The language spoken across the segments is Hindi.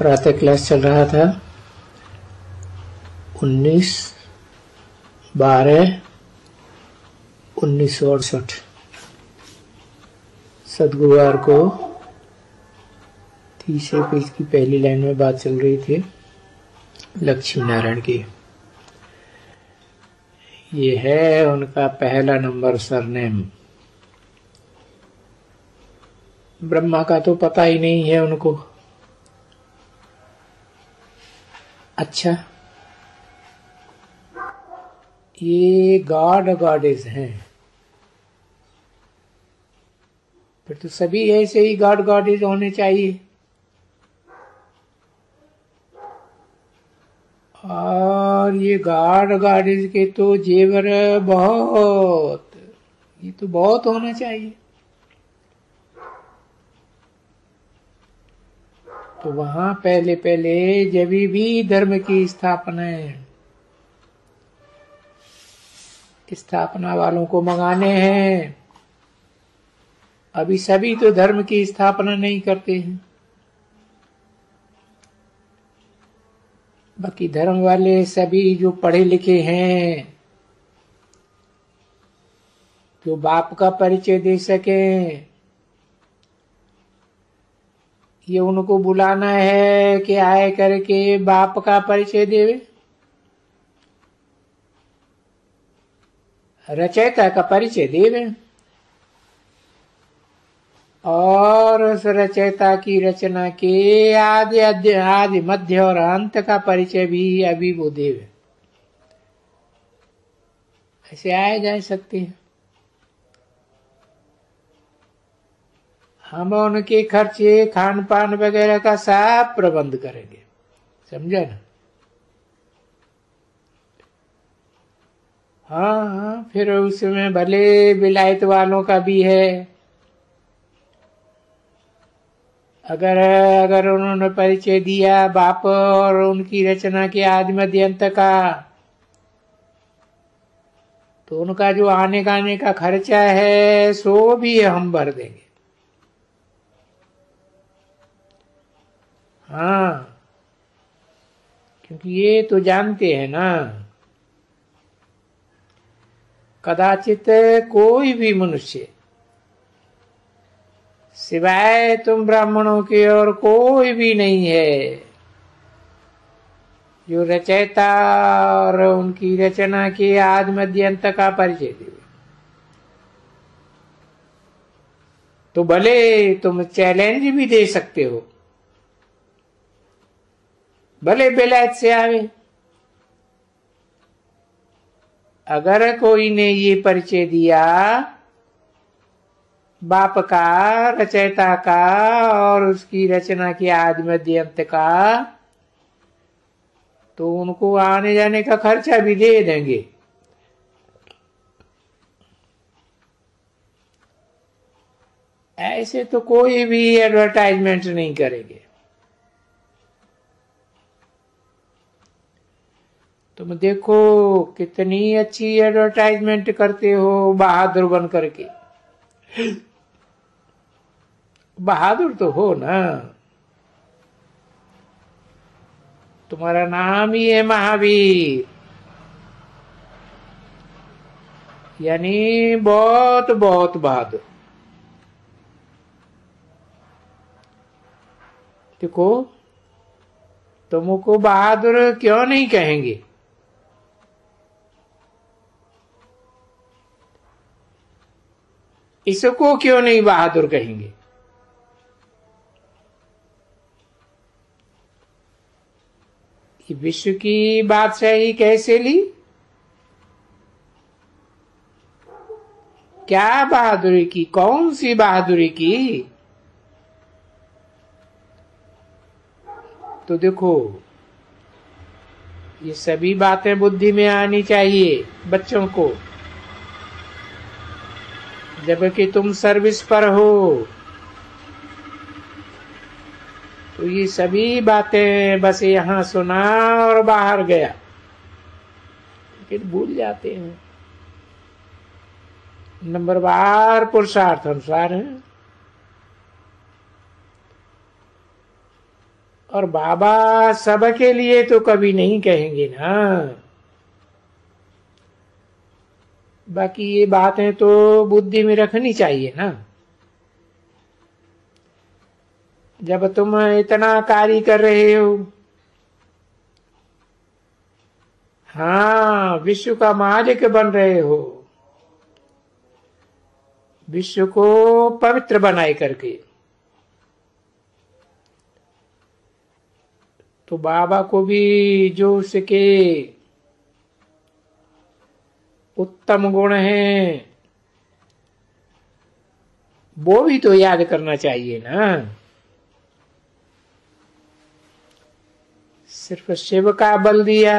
प्रातः क्लास चल रहा था 19/12/1968। सदगुरुवार को तीसरे पेज की पहली लाइन में बात चल रही थी लक्ष्मी नारायण की। ये है उनका पहला नंबर सरनेम। ब्रह्मा का तो पता ही नहीं है उनको। अच्छा, ये गॉड गॉडेस हैं, फिर तो सभी ऐसे ही गॉड गॉडेस होने चाहिए। और ये गॉड गॉडेस के तो जेवर बहुत, ये तो बहुत होना चाहिए। तो वहां पहले पहले जब भी धर्म की स्थापना वालों को मंगाने हैं। अभी सभी तो धर्म की स्थापना नहीं करते हैं। बाकी धर्म वाले सभी जो पढ़े लिखे हैं, जो बाप का परिचय दे सकें, ये उनको बुलाना है कि आए करके बाप का परिचय देवे, रचयिता का परिचय देवे, और उस रचयिता की रचना के आदि मध्य और अंत का परिचय भी अभी वो देवे। ऐसे आए जा सकते हैं। हम उनके खर्चे खान पान वगैरह का सब प्रबंध करेंगे, समझा ना। हाँ, फिर उसमें भले विलायत वालों का भी है। अगर उन्होंने परिचय दिया बाप और उनकी रचना के आदि मध्य अंत का, तो उनका जो आने गाने का खर्चा है सो भी हम भर देंगे। हाँ, क्योंकि ये तो जानते हैं ना, कदाचित कोई भी मनुष्य सिवाय तुम ब्राह्मणों के और कोई भी नहीं है जो रचयिता और उनकी रचना के आदि मध्य अंत का परिचय दे। तो भले तुम चैलेंज भी दे सकते हो, भले बेलायत से आवे। अगर कोई ने ये परिचय दिया बाप का, रचयिता का और उसकी रचना के आदि मध्य अंत का, तो उनको आने जाने का खर्चा भी दे देंगे। ऐसे तो कोई भी एडवर्टाइजमेंट नहीं करेंगे। तुम देखो कितनी अच्छी एडवर्टाइजमेंट करते हो बहादुर बन करके। बहादुर तो हो ना, तुम्हारा नाम ही है महावीर, यानी बहुत बहुत बहादुर। देखो, तुमको बहादुर क्यों नहीं कहेंगे? इसको क्यों नहीं बहादुर कहेंगे? विश्व की बादशाही कैसे ली? क्या बहादुरी की? कौन सी बहादुरी की? तो देखो, ये सभी बातें बुद्धि में आनी चाहिए बच्चों को। जबकि तुम सर्विस पर हो, तो ये सभी बातें बस यहां सुना और बाहर गया, लेकिन भूल जाते हैं। नंबरवार पुरुषार्थ अनुसार है। और बाबा सबके लिए तो कभी नहीं कहेंगे ना। बाकी ये बातें तो बुद्धि में रखनी चाहिए ना। जब तुम इतना कार्य कर रहे हो, हाँ, विश्व का मालिक बन रहे हो, विश्व को पवित्र बनाए करके, तो बाबा को भी जो उसके उत्तम गुण हैं वो भी तो याद करना चाहिए ना। सिर्फ शिव का बल दिया,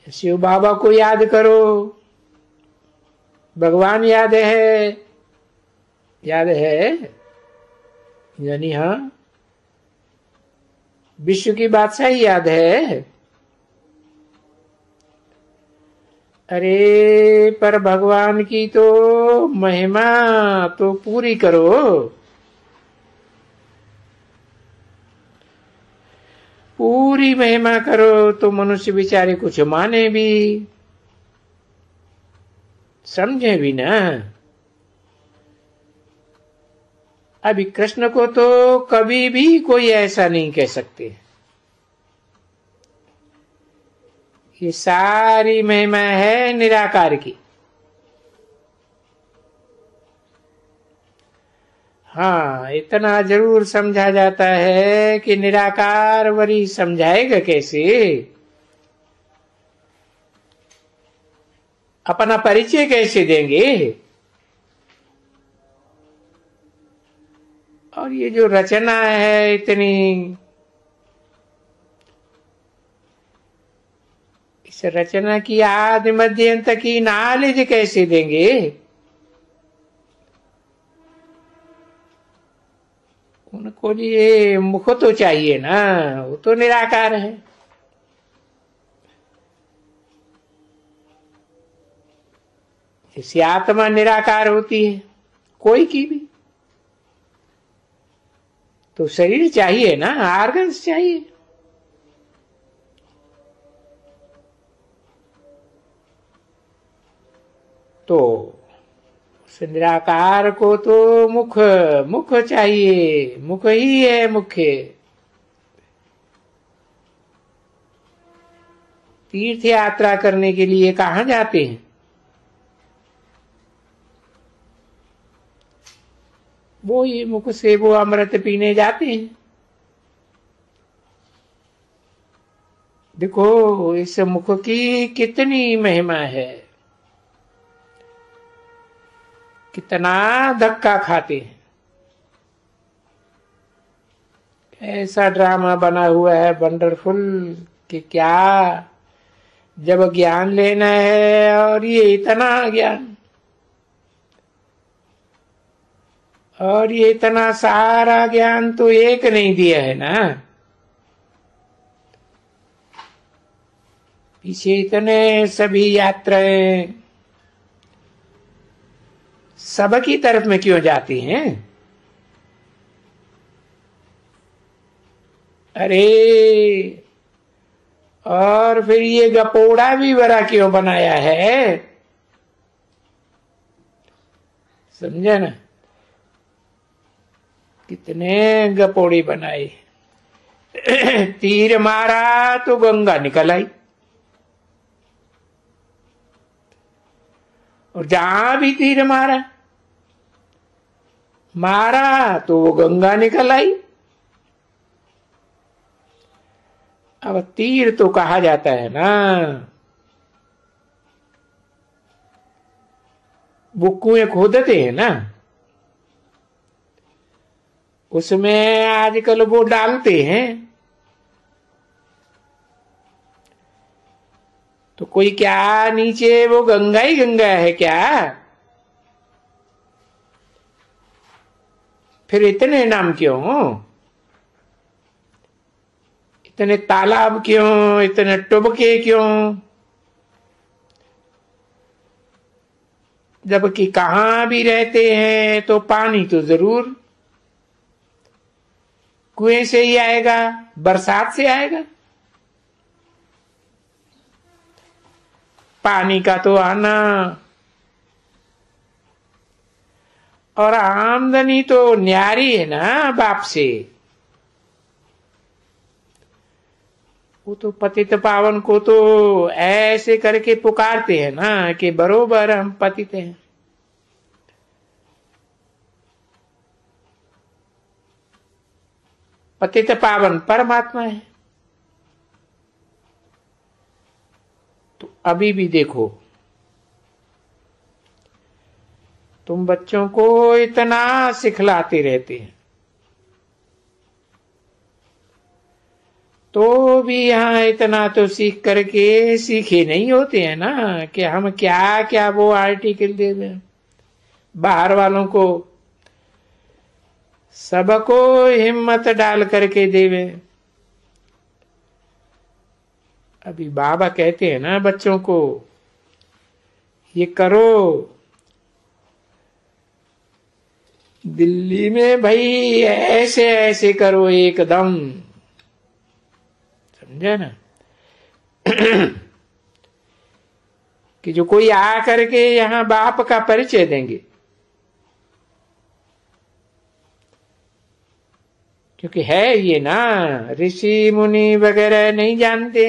शिव बाबा को याद करो, भगवान याद है, याद है, यानी हाँ, विश्व की बादशाही याद है। अरे पर भगवान की तो महिमा तो पूरी करो। पूरी महिमा करो तो मनुष्य बेचारे कुछ माने भी, समझे भी ना। अभी कृष्ण को तो कभी भी कोई ऐसा नहीं कह सकते। ये सारी महिमा है निराकार की। हाँ, इतना जरूर समझा जाता है कि निराकार वरी समझाएगा कैसे। अपना परिचय कैसे देंगे। और ये जो रचना है इतनी, इस रचना की आदि मध्य अंत की नॉलेज कैसे देंगे। उनको ये मुख तो चाहिए ना, वो तो निराकार है। जैसी आत्मा निराकार होती है कोई की भी, तो शरीर चाहिए ना, ऑर्गन्स चाहिए। तो उस निराकार को तो मुख मुख चाहिए, मुख ही है मुख्य। तीर्थ यात्रा करने के लिए कहाँ जाते हैं? वो ये मुख से वो अमृत पीने जाते हैं। देखो इस मुख की कितनी महिमा है, कितना धक्का खाते हैं। ऐसा ड्रामा बना हुआ है वंडरफुल कि क्या, जब ज्ञान लेना है और ये इतना ज्ञान, और ये इतना सारा ज्ञान तो एक नहीं दिया है ना। पीछे इतने सभी यात्राएं सबकी तरफ में क्यों जाती हैं? अरे और फिर ये गपोड़ा भी बड़ा क्यों बनाया है, समझे ना। कितने गपोड़ी बनाए। तीर मारा तो गंगा निकल आई, और जहां भी तीर मारा तो वो गंगा निकल आई। अब तीर तो कहा जाता है ना, वो कुएं खोदते हैं ना, उसमें आजकल वो डालते हैं। तो कोई क्या नीचे वो गंगा ही गंगा है क्या? फिर इतने नाम क्यों, इतने तालाब क्यों, इतने टुबके क्यों? जबकि कहां भी रहते हैं तो पानी तो जरूर कुएं से ही आएगा, बरसात से आएगा। पानी का तो आना और आमदनी तो न्यारी है ना बाप से। वो तो पतित पावन को तो ऐसे करके पुकारते हैं ना कि बरोबर हम पतित हैं। पतित पावन परमात्मा है। तो अभी भी देखो, तुम बच्चों को इतना सिखलाते रहते हैं, तो भी यहाँ इतना तो सीख करके सीखे नहीं होते हैं ना कि हम क्या क्या वो आर्टिकल दे दें बाहर वालों को, सबको हिम्मत डाल करके देवे। अभी बाबा कहते हैं ना बच्चों को, ये करो। दिल्ली में भाई ऐसे ऐसे करो एकदम, समझे ना। कि जो कोई आ करके यहाँ बाप का परिचय देंगे, क्योंकि है ये ना, ऋषि मुनि वगैरह नहीं जानते,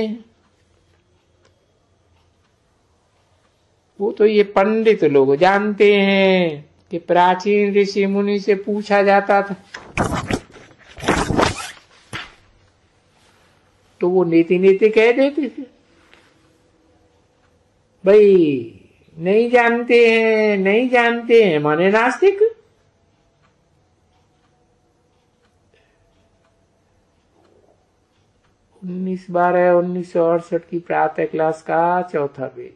वो तो ये पंडित लोग जानते हैं कि प्राचीन ऋषि मुनि से पूछा जाता था तो वो नीति नीति कह देते थे। भाई नहीं जानते हैं, नहीं जानते हैं माने नास्तिक। उन्नीस 1968 की प्रातः क्लास का चौथा पेज।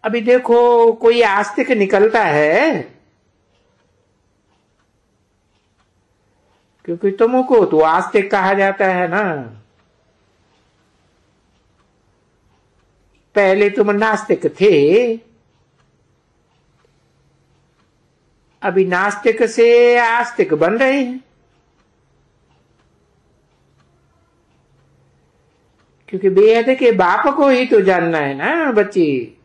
अभी देखो, कोई आस्तिक निकलता है, क्योंकि तुमको तो आस्तिक कहा जाता है ना। पहले तुम नास्तिक थे, अभी नास्तिक से आस्तिक बन रहे हैं, क्योंकि बेहद के बाप को ही तो जानना है ना बच्चे।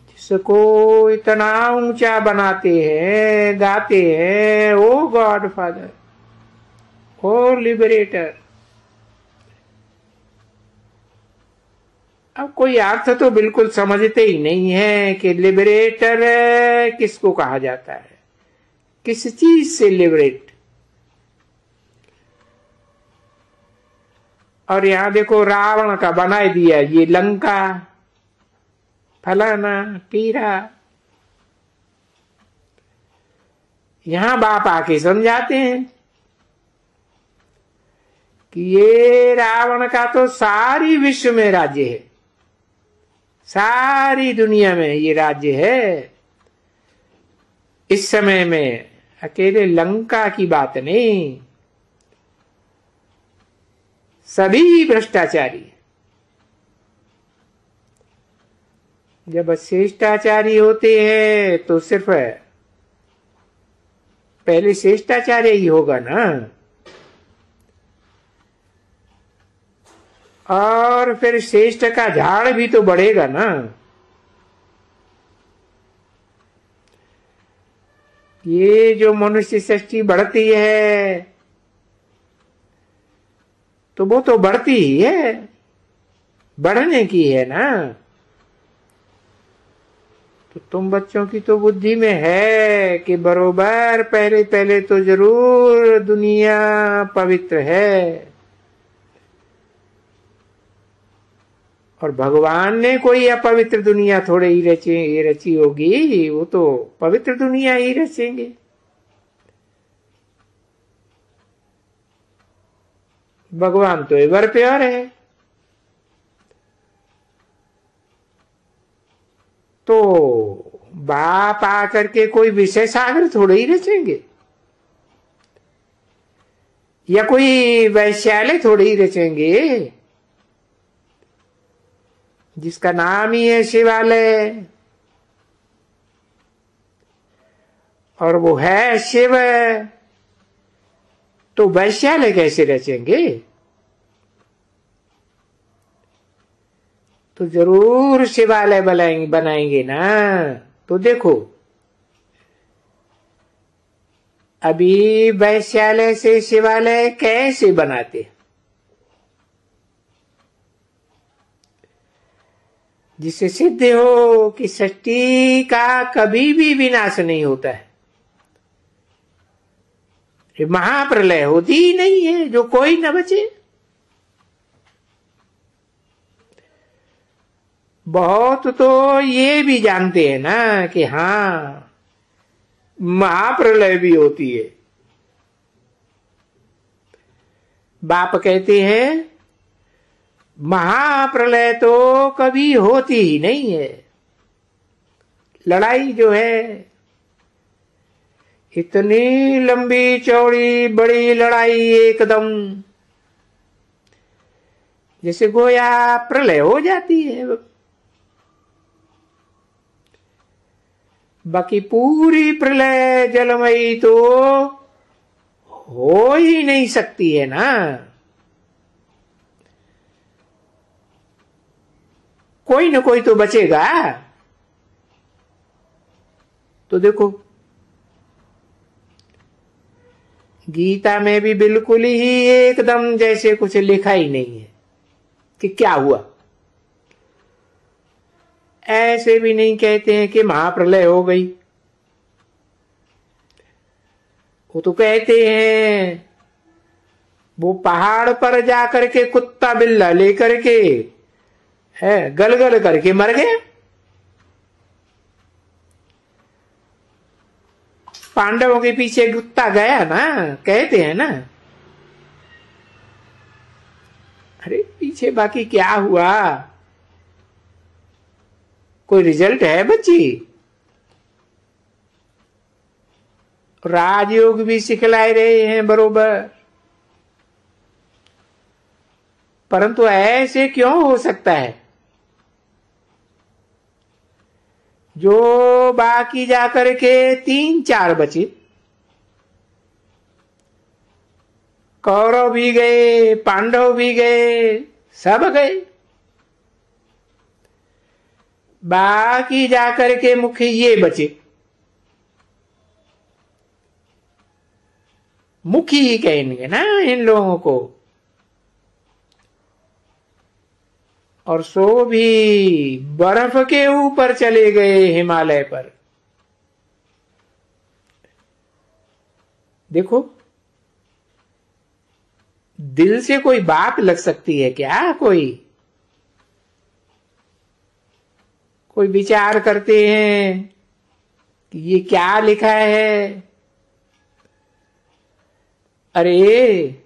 जिसको इतना ऊंचा बनाते हैं, गाते हैं, ओ गॉड फादर, ओ लिबरेटर। अब कोई अर्थ तो बिल्कुल समझते ही नहीं है कि लिबरेटर किसको कहा जाता है, किस चीज से लिबरेट। और यहां देखो, रावण का बना दिया ये लंका, फलाना पीरा। यहां बाप आके समझाते हैं कि ये रावण का तो सारी विश्व में राज्य है, सारी दुनिया में ये राज्य है। इस समय में अकेले लंका की बात नहीं, सभी भ्रष्टाचारी। जब श्रेष्ठाचारी होते हैं तो सिर्फ पहले श्रेष्ठाचार्य ही होगा ना, और फिर श्रेष्ठ का झाड़ भी तो बढ़ेगा ना। ये जो मनुष्य सृष्टि बढ़ती है तो वो तो बढ़ती ही है, बढ़ने की है ना। तो तुम बच्चों की तो बुद्धि में है कि बरोबर पहले पहले तो जरूर दुनिया पवित्र है, और भगवान ने कोई अपवित्र दुनिया थोड़े ही रची होगी, वो तो पवित्र दुनिया ही रचेंगे। भगवान तो एवर प्योर है। तो बाप आकर के कोई विषय सागर थोड़े ही रचेंगे, या कोई वैश्यालय थोड़े ही रचेंगे जिसका नाम ही है शिवालय। और वो है शिव, तो वैश्यालय कैसे रचेंगे? तो जरूर शिवालय बनाएंगे ना। तो देखो, अभी वैश्यालय से शिवालय कैसे बनाते? जिससे सिद्ध हो कि सृष्टि का कभी भी विनाश नहीं होता है। महाप्रलय होती ही नहीं है जो कोई न बचे। बहुत तो ये भी जानते हैं ना कि हाँ महाप्रलय भी होती है। बाप कहते हैं महाप्रलय तो कभी होती ही नहीं है। लड़ाई जो है, इतनी लंबी चौड़ी बड़ी लड़ाई, एकदम जैसे गोया प्रलय हो जाती है। बाकी पूरी प्रलय जलमयी तो हो ही नहीं सकती है ना। कोई न कोई तो बचेगा। तो देखो, गीता में भी बिल्कुल ही एकदम जैसे कुछ लिखा ही नहीं है कि क्या हुआ। ऐसे भी नहीं कहते हैं कि महाप्रलय हो गई। वो तो कहते हैं वो पहाड़ पर जाकर के कुत्ता बिल्ला लेकर के है गलगल करके मर गए। पांडवों के पीछे कुत्ता गया ना, कहते हैं ना। अरे पीछे बाकी क्या हुआ? कोई रिजल्ट है बच्ची? राजयोग भी सिखलाए रहे हैं बरोबर, परंतु ऐसे क्यों हो सकता है जो बाकी जाकर के 3-4 बचे? कौरव भी गए, पांडव भी गए, सब गए। बाकी जाकर के मुख्य ये बचे। मुखी ही कहेंगे ना इन लोगों को। और सो भी बर्फ के ऊपर चले गए, हिमालय पर। देखो, दिल से कोई बात लग सकती है क्या? कोई विचार करते हैं कि ये क्या लिखा है? अरे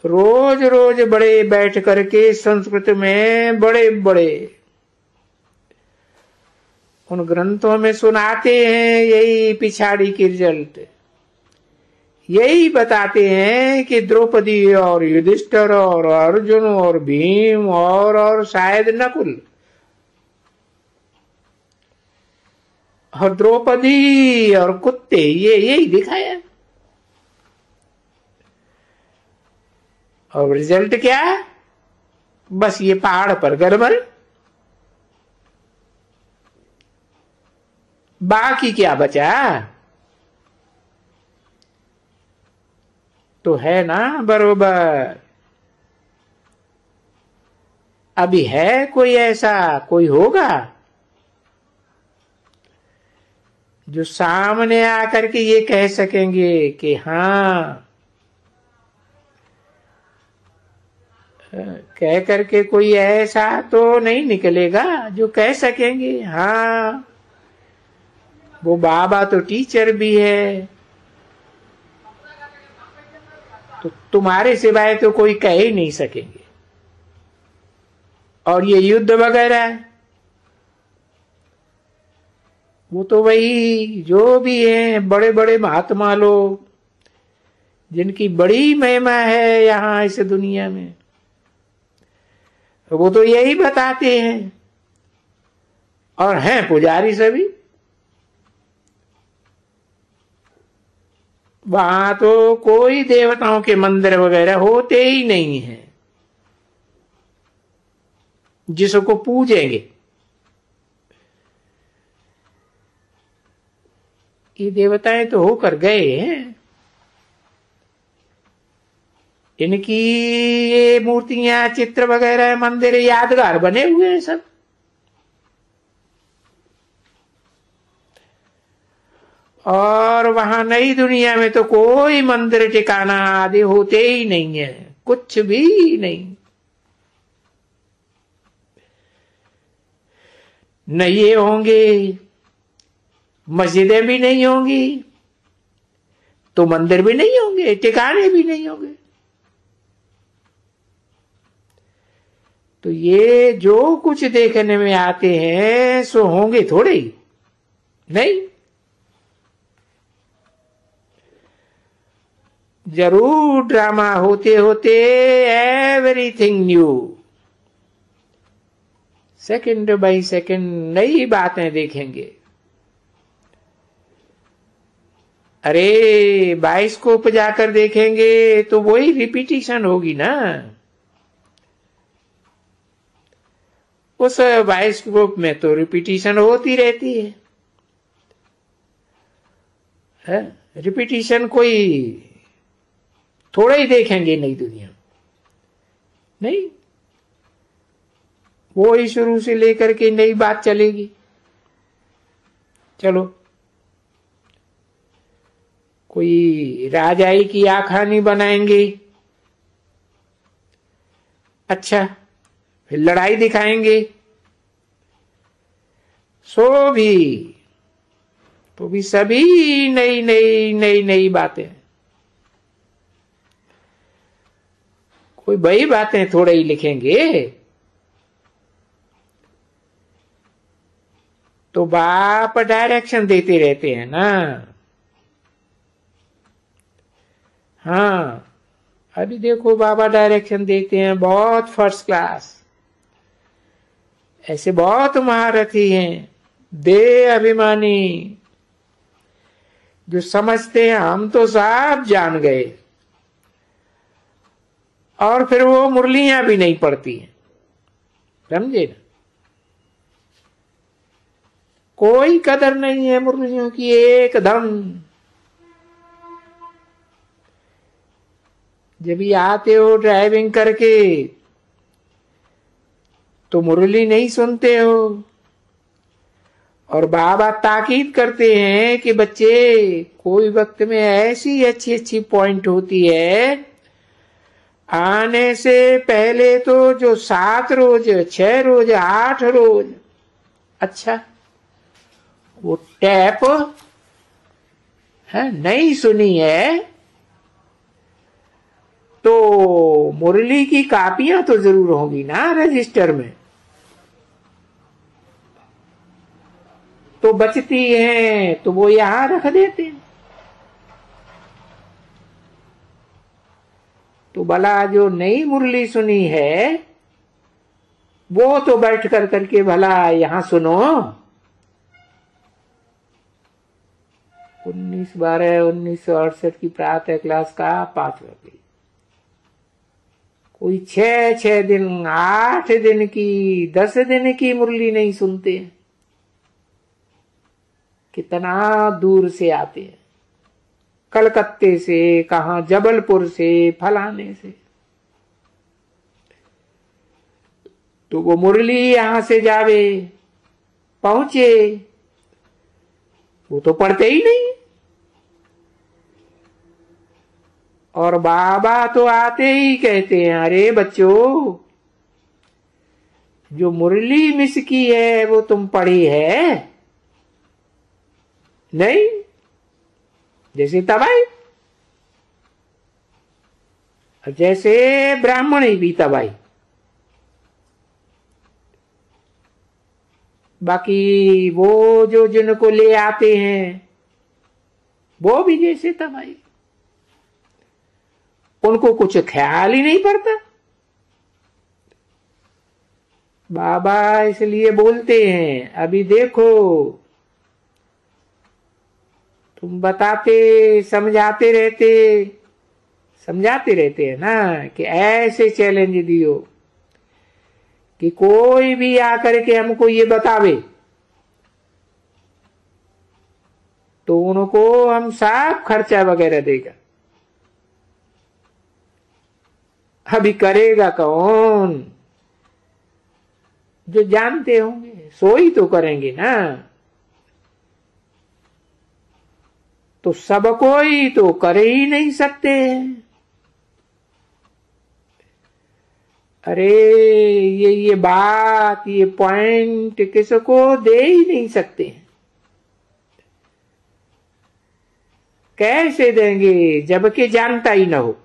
रोज रोज बड़े बैठ करके संस्कृत में बड़े बड़े उन ग्रंथों में सुनाते हैं यही पिछाड़ी की रिजल्ट। यही बताते हैं कि द्रौपदी और युधिष्ठिर और अर्जुन और भीम और शायद नकुल और द्रौपदी और कुत्ते, ये यही दिखाया। और रिजल्ट क्या? बस ये पहाड़ पर गड़बड़। बाकी क्या बचा? तो है ना बरोबर। अभी है कोई ऐसा, कोई होगा जो सामने आकर के ये कह सकेंगे कि हाँ, कह करके कोई ऐसा तो नहीं निकलेगा जो कह सकेंगे हाँ वो बाबा तो टीचर भी है, तो तुम्हारे सिवाय तो कोई कह ही नहीं सकेंगे। और ये युद्ध वगैरह वो तो वही जो भी हैं बड़े बड़े महात्मा लोग जिनकी बड़ी महिमा है यहाँ इस दुनिया में, वो तो यही बताते हैं। और हैं पुजारी सभी। वहां तो कोई देवताओं के मंदिर वगैरह होते ही नहीं है जिसको पूजेंगे। ये देवताएं तो होकर गए हैं, इनकी ये मूर्तियां, चित्र वगैरह, मंदिर, यादगार बने हुए हैं सब। और वहां नई दुनिया में तो कोई मंदिर ठिकाना आदि होते ही नहीं है, कुछ भी नहीं। न ये होंगे, मस्जिदें भी नहीं होंगी, तो मंदिर भी नहीं होंगे, ठिकाने भी नहीं होंगे। तो ये जो कुछ देखने में आते हैं सो होंगे थोड़े ही नहीं। जरूर ड्रामा होते होते everything new, second by second नई बातें देखेंगे। अरे बाइस्कोप जाकर देखेंगे तो वही रिपीटिशन होगी ना। उस बाइस्कोप में तो रिपीटिशन होती रहती है? रिपीटिशन कोई थोड़ा ही देखेंगे नई दुनिया, नहीं, वो ही शुरू से लेकर के नई बात चलेगी। चलो, कोई राजाई की आखानी बनाएंगे, अच्छा, फिर लड़ाई दिखाएंगे, सो भी तो भी सभी नई नई नई नई बातें। कोई बड़ी बातें थोड़े ही लिखेंगे। तो बाप डायरेक्शन देते रहते हैं ना। हाँ, अभी देखो बाबा डायरेक्शन देते हैं, बहुत फर्स्ट क्लास। ऐसे बहुत महारथी हैं, देह अभिमानी, जो समझते हैं हम तो साहब जान गए, और फिर वो मुरलियां भी नहीं पड़ती हैं, समझे ना। कोई कदर नहीं है मुरलियों की एकदम। जब भी आते हो ड्राइविंग करके तो मुरली नहीं सुनते हो, और बाबा ताकीद करते हैं कि बच्चे, कोई वक्त में ऐसी अच्छी अच्छी पॉइंट होती है, आने से पहले तो जो 7 रोज, 6 रोज, 8 रोज, अच्छा, वो टैप है नहीं सुनी है, तो मुरली की कापियां तो जरूर होंगी ना रजिस्टर में, तो बचती हैं तो वो यहां रख देते हैं। तो भला जो नई मुरली सुनी है वो तो बैठ कर करके भला यहां सुनो। 19/12/1968 की प्रातः क्लास का 5वां पेज। कोई 6 दिन, 8 दिन की, 10 दिन की मुरली नहीं सुनते। कितना दूर से आते हैं, कलकत्ते से, कहा जबलपुर से, फलाने से। तो वो मुरली यहां से जावे पहुंचे, वो तो पढ़ते ही नहीं। और बाबा तो आते ही कहते हैं, अरे बच्चों, जो मुरली मिस की है वो तुम पढ़ी है नहीं, जैसे तबाई, जैसे ब्राह्मण ही भी तबाई। बाकी वो जो जिनको ले आते हैं वो भी जैसे तबाई, उनको कुछ ख्याल ही नहीं पड़ता। बाबा इसलिए बोलते हैं, अभी देखो तुम बताते समझाते रहते हैं ना कि ऐसे चैलेंज दियो कि कोई भी आकर के हमको ये बतावे तो उनको हम सब खर्चा वगैरह देगा। अभी करेगा कौन? जो जानते होंगे सो ही तो करेंगे ना। तो सब कोई तो कर ही नहीं सकते। अरे ये बात ये पॉइंट किसको दे ही नहीं सकते। कैसे देंगे जबकि जानता ही ना हो।